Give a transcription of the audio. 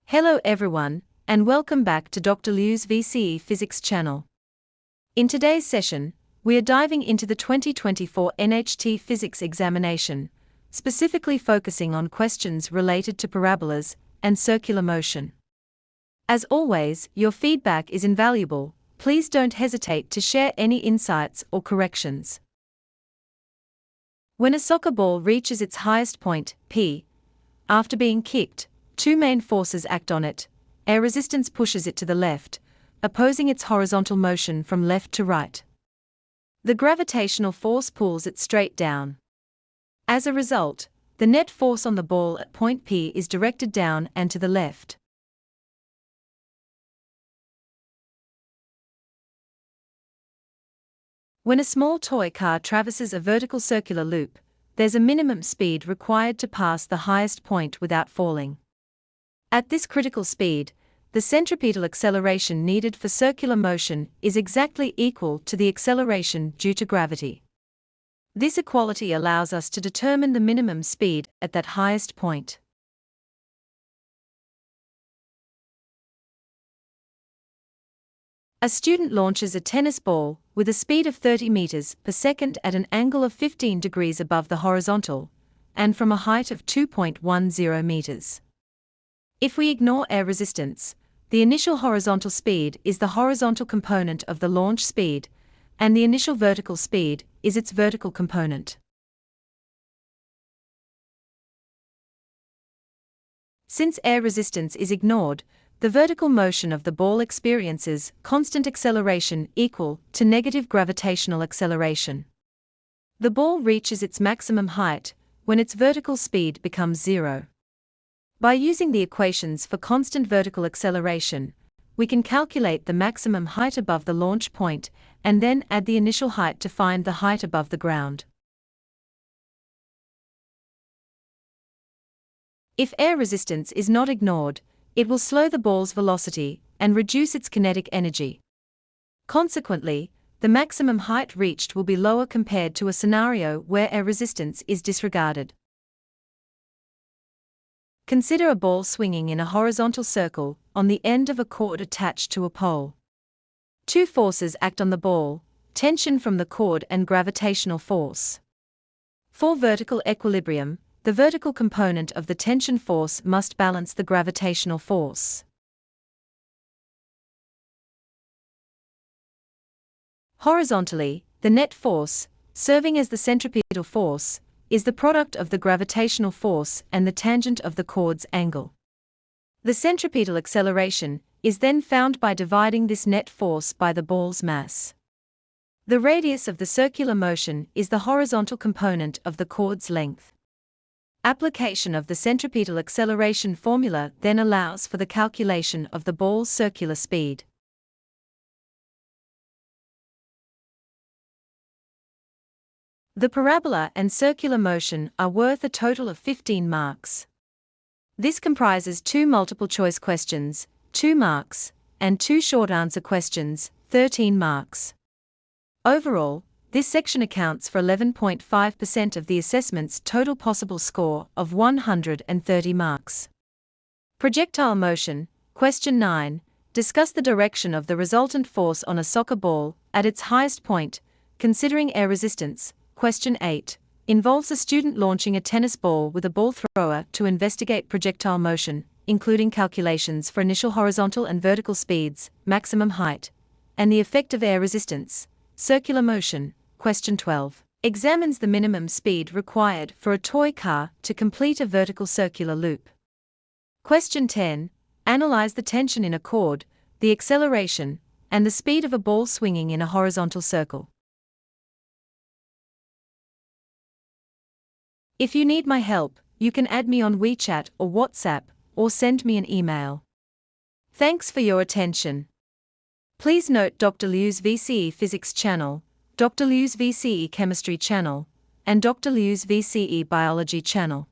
Hello everyone, and welcome back to Dr. Liu's VCE Physics channel. In today's session, we are diving into the 2024 NHT Physics Examination, specifically focusing on questions related to parabolas and circular motion. As always, your feedback is invaluable. Please don't hesitate to share any insights or corrections. When a soccer ball reaches its highest point, P, after being kicked, two main forces act on it. Air resistance pushes it to the left, opposing its horizontal motion from left to right. The gravitational force pulls it straight down. As a result, the net force on the ball at point P is directed down and to the left. When a small toy car traverses a vertical circular loop, there's a minimum speed required to pass the highest point without falling. At this critical speed, the centripetal acceleration needed for circular motion is exactly equal to the acceleration due to gravity. This equality allows us to determine the minimum speed at that highest point. A student launches a tennis ball with a speed of 30 meters per second at an angle of 15 degrees above the horizontal, and from a height of 2.10 meters. If we ignore air resistance, the initial horizontal speed is the horizontal component of the launch speed, and the initial vertical speed is its vertical component. Since air resistance is ignored, the vertical motion of the ball experiences constant acceleration equal to negative gravitational acceleration. The ball reaches its maximum height when its vertical speed becomes zero. By using the equations for constant vertical acceleration, we can calculate the maximum height above the launch point and then add the initial height to find the height above the ground. If air resistance is not ignored, it will slow the ball's velocity and reduce its kinetic energy. Consequently, the maximum height reached will be lower compared to a scenario where air resistance is disregarded. Consider a ball swinging in a horizontal circle on the end of a cord attached to a pole. Two forces act on the ball: tension from the cord and gravitational force. For vertical equilibrium, the vertical component of the tension force must balance the gravitational force. Horizontally, the net force, serving as the centripetal force, is the product of the gravitational force and the tangent of the cord's angle. The centripetal acceleration is then found by dividing this net force by the ball's mass. The radius of the circular motion is the horizontal component of the cord's length. Application of the centripetal acceleration formula then allows for the calculation of the ball's circular speed. The parabola and circular motion are worth a total of 15 marks. This comprises 2 multiple-choice questions, 2 marks, and 2 short-answer questions, 13 marks. Overall, this section accounts for 11.5% of the assessment's total possible score of 130 marks. Projectile motion, question 9, discuss the direction of the resultant force on a soccer ball at its highest point, considering air resistance. Question 8 involves a student launching a tennis ball with a ball thrower to investigate projectile motion, including calculations for initial horizontal and vertical speeds, maximum height, and the effect of air resistance. Circular motion, question 12, examines the minimum speed required for a toy car to complete a vertical circular loop. Question 10, analyze the tension in a cord, the acceleration, and the speed of a ball swinging in a horizontal circle. If you need my help, you can add me on WeChat or WhatsApp, or send me an email. Thanks for your attention. Please note Dr. Liu's VCE Physics channel, Dr. Liu's VCE Chemistry channel, and Dr. Liu's VCE Biology channel.